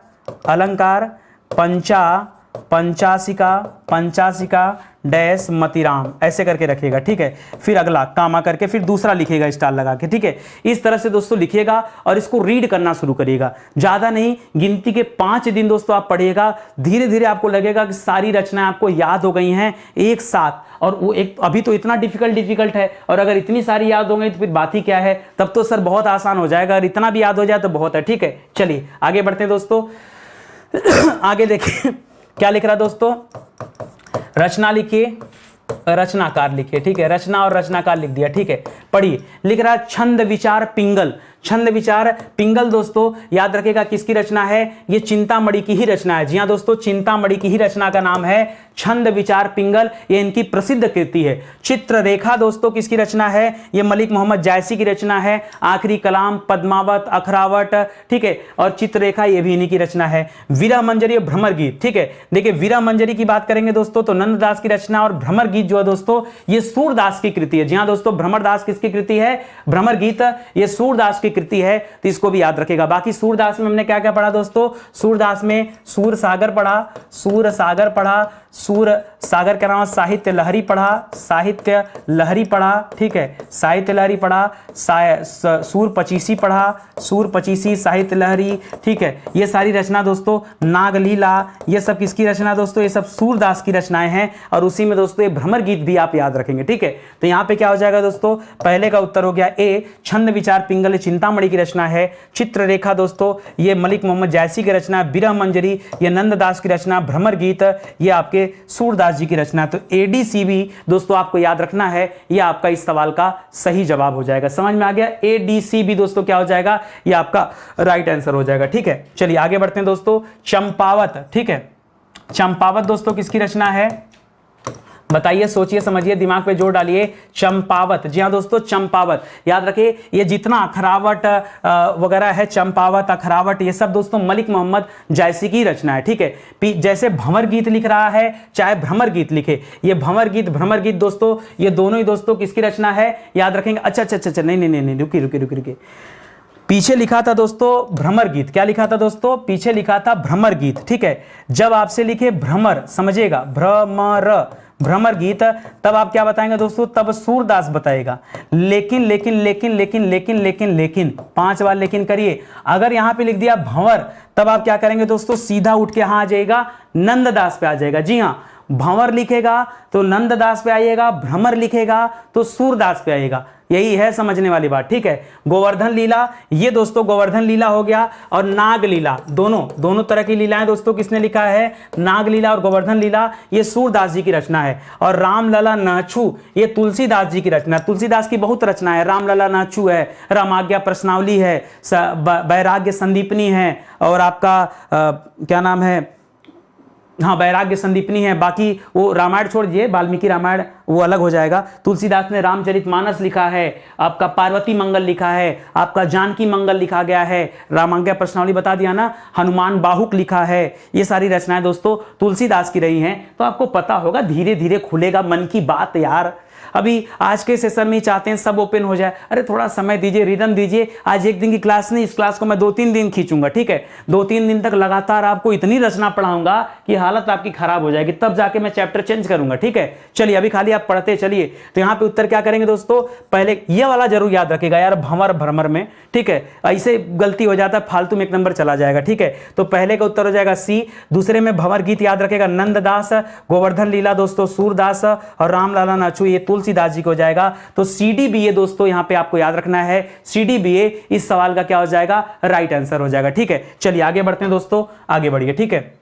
अलंकार पंचाशिका पंचाशिका डैश मतिराम, ऐसे करके रखिएगा। ठीक है, फिर अगला कामा करके फिर दूसरा लिखिएगा स्टार लगा के। ठीक है, इस तरह से दोस्तों लिखिएगा और इसको रीड करना शुरू करिएगा। ज़्यादा नहीं, गिनती के 5 दिन दोस्तों आप पढ़िएगा, धीरे धीरे आपको लगेगा कि सारी रचनाएं आपको याद हो गई हैं एक साथ। और वो एक अभी तो इतना डिफिकल्ट है, और अगर इतनी सारी याद हो गई तो फिर बात ही क्या है, तब तो सर बहुत आसान हो जाएगा, और इतना भी याद हो जाए तो बहुत है। ठीक है, चलिए आगे बढ़ते हैं दोस्तों। आगे देखिए क्या लिख रहा है दोस्तों, रचना लिखिए, रचनाकार लिखिए। ठीक है, रचना और रचनाकार लिख दिया। ठीक है, पढ़िए, लिख रहा है छंद विचार पिंगल। छंद विचार पिंगल दोस्तों याद रखिएगा किसकी रचना है, ये चिंतामणि की ही रचना है। जी हाँ दोस्तों, चिंतामणि की ही रचना का नाम है छंद विचार पिंगल, ये इनकी प्रसिद्ध कृति है। चित्ररेखा दोस्तों किसकी रचना है, ये मलिक मोहम्मद जायसी की रचना है। आखिरी कलाम पद्मावत अखरावट, ठीक है, और चित्ररेखा ये भी इन्हीं की रचना है। विरह मंजरी और भ्रमर गीत, ठीक है, देखिए विरह मंजरी की बात करेंगे दोस्तों तो नंददास की रचना, और भ्रमर गीत जो है दोस्तों ये सूरदास की कृति है। जी हाँ दोस्तों, भ्रमरदास किसकी कृति है, भ्रमर गीत ये सूरदास की कृति है, तो इसको भी याद रखेगा। बाकी सूरदास में हमने क्या क्या पढ़ा दोस्तों, सूरदास में सूर सागर पढ़ा, सूर सागर पढ़ा, सूर सागर के अलावा साहित्य लहरी पढ़ा, साहित्य लहरी पढ़ा, ठीक है, साहित्य लहरी पढ़ा, सूर पचीसी पढ़ा, सूर पचीसी साहित्य लहरी, ठीक है, ये सारी रचना दोस्तों। नागलीला ये सब किसकी रचना दोस्तों, ये सब सूरदास की रचनाएं हैं, और उसी में दोस्तों ये भ्रमर गीत भी आप याद रखेंगे। ठीक है, तो यहाँ पे क्या हो जाएगा दोस्तों, पहले का उत्तर हो गया ए, छंद विचार पिंगल चिंतामणि की रचना है। चित्ररेखा दोस्तों ये मलिक मोहम्मद जायसी की रचना, विरह मंजरी ये नंददास की रचना, भ्रमर गीत ये आपके सूरदास जी की रचना। तो एडीसीबी दोस्तों आपको याद रखना है, ये आपका इस सवाल का सही जवाब हो जाएगा। समझ में आ गया, एडीसीबी दोस्तों क्या हो जाएगा, ये आपका राइट आंसर हो जाएगा। ठीक है, चलिए आगे बढ़ते हैं दोस्तों। चंपावत, ठीक है, चंपावत दोस्तों किसकी रचना है, बताइए, सोचिए समझिए, दिमाग पे जोर डालिए। चंपावत, जी हाँ दोस्तों, चंपावत याद रखिए, ये जितना अखरावट वगैरह है, चंपावत अखरावट ये सब दोस्तों मलिक मोहम्मद जायसी की रचना है। ठीक है, जैसे भंवर गीत लिख रहा है चाहे भ्रमर गीत लिखे, ये भंवर गीत दोस्तों ये दोनों ही दोस्तों किसकी रचना है, याद रखेंगे। अच्छा, नहीं, रुकी, पीछे लिखा था दोस्तों भ्रमर गीत, क्या लिखा था दोस्तों, पीछे लिखा था भ्रमर गीत। ठीक है, जब आपसे लिखे भ्रमर, समझिएगा भ्रमर गीत, तब आप क्या बताएंगे दोस्तों, तब सूरदास बताएगा। लेकिन 5 बार लेकिन करिए। अगर यहां पे लिख दिया भंवर, तब आप क्या करेंगे दोस्तों, सीधा उठ के यहां आ जाएगा, नंददास पे आ जाएगा। जी हां, भंवर लिखेगा तो नंददास पे आइएगा, भ्रमर लिखेगा तो सूरदास पे आएगा, यही है समझने वाली बात। ठीक है, गोवर्धन लीला ये दोस्तों गोवर्धन लीला हो गया, और नाग लीला, दोनों तरह की लीलाएं दोस्तों किसने लिखा है, नाग लीला और गोवर्धन लीला ये सूरदास जी की रचना है। और रामलला नाचू ये तुलसीदास जी की रचना, तुलसीदास की बहुत रचना है, रामलला नाचू है, रामाज्ञा प्रश्नावली है, वैराग्य संदीपनी है, और आपका क्या नाम है, हाँ वैराग्य संदीपनी है। बाकी वो रामायण छोड़ दिए, वाल्मीकि रामायण वो अलग हो जाएगा। तुलसीदास ने रामचरितमानस लिखा है, आपका पार्वती मंगल लिखा है, आपका जानकी मंगल लिखा गया है, रामाज्ञा प्रश्नावली बता दिया ना, हनुमान बाहुक लिखा है। ये सारी रचनाएं दोस्तों तुलसीदास की रही हैं, तो आपको पता होगा, धीरे धीरे खुलेगा मन की बात यार। अभी आज के सेशन में चाहते हैं सब ओपन हो जाए, अरे थोड़ा समय दीजिए, रिदम दीजिए। आज एक दिन की क्लास नहीं, इस क्लास को मैं 2-3 दिन खींचूंगा। ठीक है, 2-3 दिन तक लगातार आपको इतनी रचना पढ़ाऊंगा कि हालत आपकी खराब हो जाएगी, तब जाके मैं चैप्टर चेंज करूंगा। ठीक है, चलिए अभी खाली आप पढ़ते चलिए। तो यहाँ पे उत्तर क्या करेंगे दोस्तों, पहले ये वाला जरूर याद रखिएगा यार, भ्रमर में, ठीक है, ऐसे गलती हो जाता है, फालतू में 1 नंबर चला जाएगा। ठीक है, तो पहले का उत्तर हो जाएगा सी, दूसरे में भंवर गीत याद रखेगा नंददास, गोवर्धन लीला दोस्तों सूरदास, और रामलला नाचू ये तुलसीदास जी को हो जाएगा। तो CDBA दोस्तों यहां पे आपको याद रखना है, CDBA इस सवाल का क्या हो जाएगा, राइट आंसर हो जाएगा। ठीक है, चलिए आगे बढ़ते हैं दोस्तों, आगे बढ़िए। ठीक है,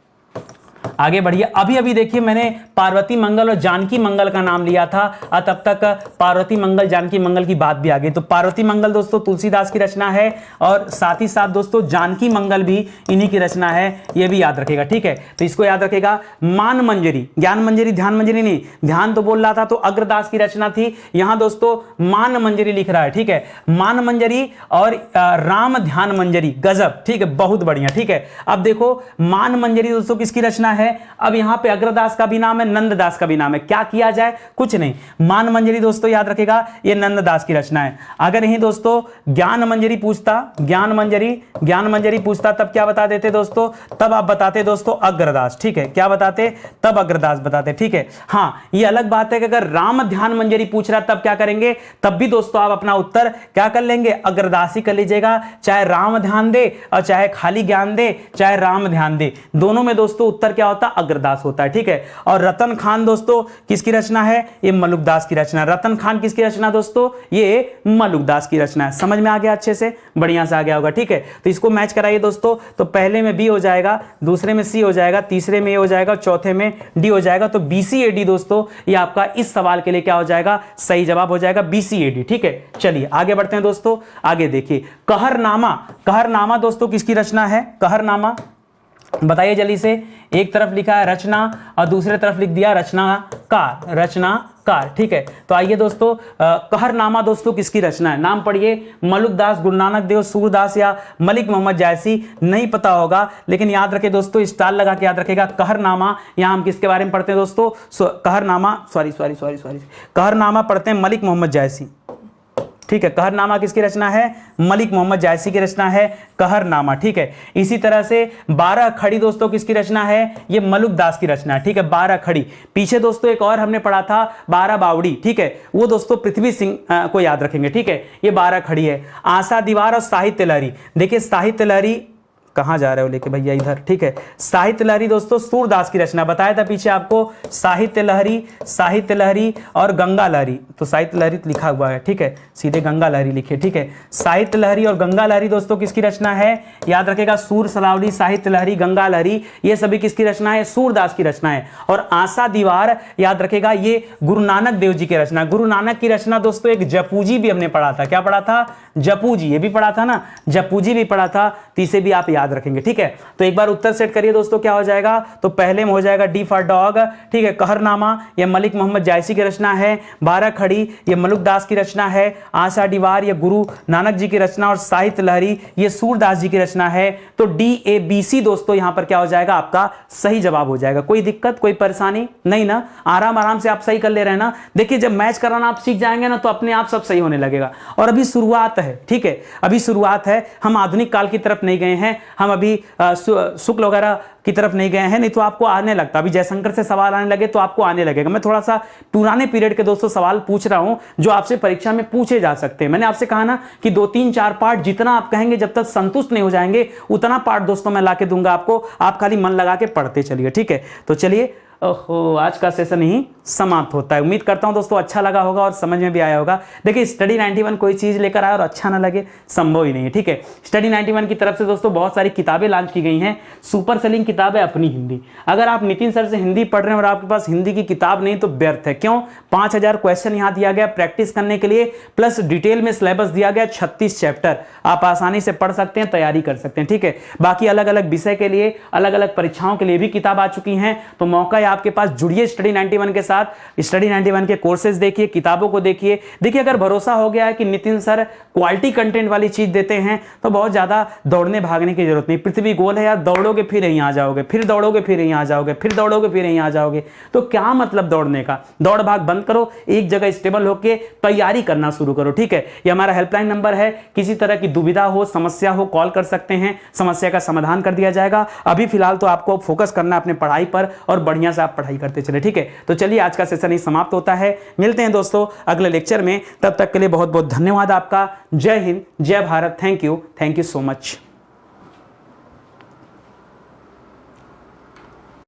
आगे बढ़िए। अभी अभी देखिए मैंने पार्वती मंगल और जानकी मंगल का नाम लिया था और तब तक पार्वती मंगल जानकी मंगल की बात भी आ गई। तो पार्वती मंगल दोस्तों तुलसीदास की रचना है और साथ ही साथ दोस्तों जानकी मंगल भी इन्हीं की रचना है, ये भी याद रखेगा, ठीक है। तो इसको याद रखेगा। मान मंजरी, ज्ञान मंजरी ध्यान मंजरी नहीं, ध्यान तो बोल रहा था तो अग्रदास की रचना थी, यहां दोस्तों मान मंजरी लिख रहा है, ठीक है। मान मंजरी और राम ध्यान मंजरी, गजब, ठीक है, बहुत बढ़िया, ठीक है। अब देखो मान मंजरी दोस्तों किसकी रचना है, अब यहां पे अग्रदास का भी नाम है, नंददास का भी नाम है, क्या किया जाए, कुछ नहीं। मान मंजरी दोस्तों याद रखेगा ये नंददास की रचना है। अगर यही दोस्तों ज्ञान मंजरी पूछता, ज्ञान मंजरी पूछता तब क्या बता देते दोस्तों, तब आप बताते दोस्तों अग्रदास, ठीक है, क्या बताते, तब अग्रदास बताते, ठीक है। हां ये अलग बात है कि अगर राम ध्यान मंजरी पूछ रहा तब क्या करेंगे, तब भी दोस्तों आप अपना उत्तर क्या कर लेंगे, अग्रदास ही कर लीजिएगा, चाहे राम ध्यान दे और चाहे खाली ज्ञान दे, चाहे राम ध्यान दे, दोनों में दोस्तों उत्तर क्या होता, अग्रदास होता है, ठीक है। और रतन खान दोस्तों किसकी रचना है, ये मलुकदास की रचना। रतन खान किसकी रचना दोस्तों, ये मलुकदास की रचना है। समझ में आ गया, अच्छे से बढ़िया से आ गया होगा, ठीक है। तो इसको मैच कराइए दोस्तों, तो पहले में बी हो जाएगा, दूसरे में सी हो जाएगा, तीसरे में ए हो जाएगा, चौथे में डी हो जाएगा। तो BCAD दोस्तों ये आपका इस सवाल के लिए क्या हो जाएगा, सही जवाब हो जाएगा BCAD, ठीक है। चलिए आगे बढ़ते हैं दोस्तों, आगे देखिए कहरनामा। कहरनामा दोस्तों किसकी रचना है, कहरनामा बताइए जल्दी से। एक तरफ लिखा है रचना और दूसरे तरफ लिख दिया रचनाकार, रचनाकार, ठीक है। तो आइए दोस्तों कहरनामा दोस्तों किसकी रचना है, नाम पढ़िए, मलुकदास, गुरु नानक देव, सूरदास या मलिक मोहम्मद जायसी, नहीं पता होगा लेकिन याद रखे दोस्तों, स्टार लगा के याद रखेगा। कहरनामा यहां हम किसके बारे में पढ़ते हैं दोस्तों, कहरनामा कहरनामा पढ़ते हैं मलिक मोहम्मद जायसी, ठीक है। कहरनामा किसकी रचना है, मलिक मोहम्मद जायसी की रचना है कहरनामा, ठीक है। इसी तरह से 12 खड़ी दोस्तों किसकी रचना है, ये मलुकदास की रचना है, ठीक है। 12 खड़ी, पीछे दोस्तों एक और हमने पढ़ा था 12 बावड़ी, ठीक है, वो दोस्तों पृथ्वी सिंह को याद रखेंगे, ठीक है। ये 12 खड़ी है। आशा दीवार और साहित्य लहरी, देखिए साहित्य लहरी कहां जा रहे हो लेके भैया इधर, ठीक है। साहित्य लहरी दोस्तों सूरदास की रचना, बताया था पीछे आपको, साहित्य लहरी और गंगा लहरी, तो साहित्य लहरी तो लिखा हुआ है, ठीक है, सीधे गंगा लहरी लिखिए, ठीक है। साहित्य लहरी और गंगा लहरी दोस्तों किसकी रचना है, याद रखेगा, सूर सलावड़ी, साहित्य लहरी, गंगा लहरी, ये सभी किसकी रचना है, सूरदास की रचना है। और आशा दीवार याद रखेगा ये गुरु नानक देव जी की रचना। गुरु नानक की रचना दोस्तों एक जपूजी भी हमने पढ़ा था, क्या पढ़ा था, जपूजी, ये भी पढ़ा था ना, जपूजी भी पढ़ा था, तो इसे भी आप याद रखेंगे, ठीक है। तो एक बार उत्तर सेट करिए दोस्तों, क्या हो जाएगा, तो पहले में हो जाएगा डी फॉर डॉग, ठीक है। कहरनामा ये मलिक मोहम्मद जायसी की रचना है, 12 खड़ी ये मलुकदास की रचना है, आशा दीवार ये गुरु नानक जी की रचना और साहित्य लहरी ये सूरदास जी की रचना है। तो DABC दोस्तों यहां पर क्या हो जाएगा, आपका सही जवाब हो जाएगा। कोई दिक्कत, कोई परेशानी नहीं ना, आराम से आप सही कर ले रहे हैं ना। देखिए जब मैच कराना आप सीख जाएंगे ना तो अपने आप सब सही होने लगेगा। और अभी शुरुआत है, ठीक है, अभी शुरुआत है, हम आधुनिक काल की तरफ नहीं गए हैं, हम अभी शुक्ल वगैरह की तरफ नहीं गए हैं, नहीं तो आपको आने लगता, अभी जयशंकर से सवाल आने लगे तो आपको आने लगेगा। मैं थोड़ा सा पुराने पीरियड के दोस्तों सवाल पूछ रहा हूं जो आपसे परीक्षा में पूछे जा सकते हैं। मैंने आपसे कहा ना कि 2, 3, 4 पार्ट जितना आप कहेंगे, जब तक संतुष्ट नहीं हो जाएंगे उतना पार्ट दोस्तों मैं ला के दूंगा आपको, आप खाली मन लगा के पढ़ते चलिए, ठीक है। तो चलिए, ओहो आज का सेशन ही समाप्त होता है। उम्मीद करता हूं दोस्तों अच्छा लगा होगा और समझ में भी आया होगा। देखिए स्टडी 91 कोई चीज लेकर आए और अच्छा ना लगे, संभव ही नहीं है, ठीक है। स्टडी 91 की तरफ से दोस्तों बहुत सारी किताबें लॉन्च की गई हैं, सुपर सेलिंग किताब है अपनी हिंदी। अगर आप नितिन सर से हिंदी पढ़ रहे हैं और आपके पास हिंदी की किताब नहीं तो व्यर्थ है। क्यों, 5000 क्वेश्चन यहां दिया गया प्रैक्टिस करने के लिए, प्लस डिटेल में सिलेबस दिया गया, 36 चैप्टर आप आसानी से पढ़ सकते हैं, तैयारी कर सकते हैं, ठीक है। बाकी अलग अलग विषय के लिए, अलग अलग परीक्षाओं के लिए भी किताब आ चुकी हैं, तो मौका है आपके पास, जुड़िए स्टडी 91 के साथ। स्टडी 91 के कोर्सेज देखिए, किताबों को देखिए। देखिए अगर भरोसा हो गया है कि नितिन सर क्वालिटी कंटेंट वाली चीज देते हैं तो बहुत ज्यादा दौड़ने भागने की जरूरत नहीं। पृथ्वी गोल है यार, दौड़ोगे फिर यहीं आ जाओगे, फिर दौड़ोगे फिर यहीं आ जाओगे, फिर दौड़ोगे फिर यहीं आ जाओगे, तो क्या मतलब दौड़ने का। दौड़ भाग बंद करो, एक जगह स्टेबल होकर तैयारी करना शुरू करो, ठीक है। ये हमारा हेल्पलाइन नंबर है, किसी तरह की दुविधा हो, समस्या हो, कॉल कर सकते हैं, समस्या का समाधान कर दिया जाएगा। अभी फिलहाल तो आपको फोकस करना है अपने पढ़ाई पर और बढ़िया से आप पढ़ाई करते चले, ठीक है। तो चलिए आज का सेशन ही समाप्त होता है, मिलते हैं दोस्तों अगले लेक्चर में, तब तक के लिए बहुत बहुत धन्यवाद आपका। जय हिंद, जय Bharat, thank you so much.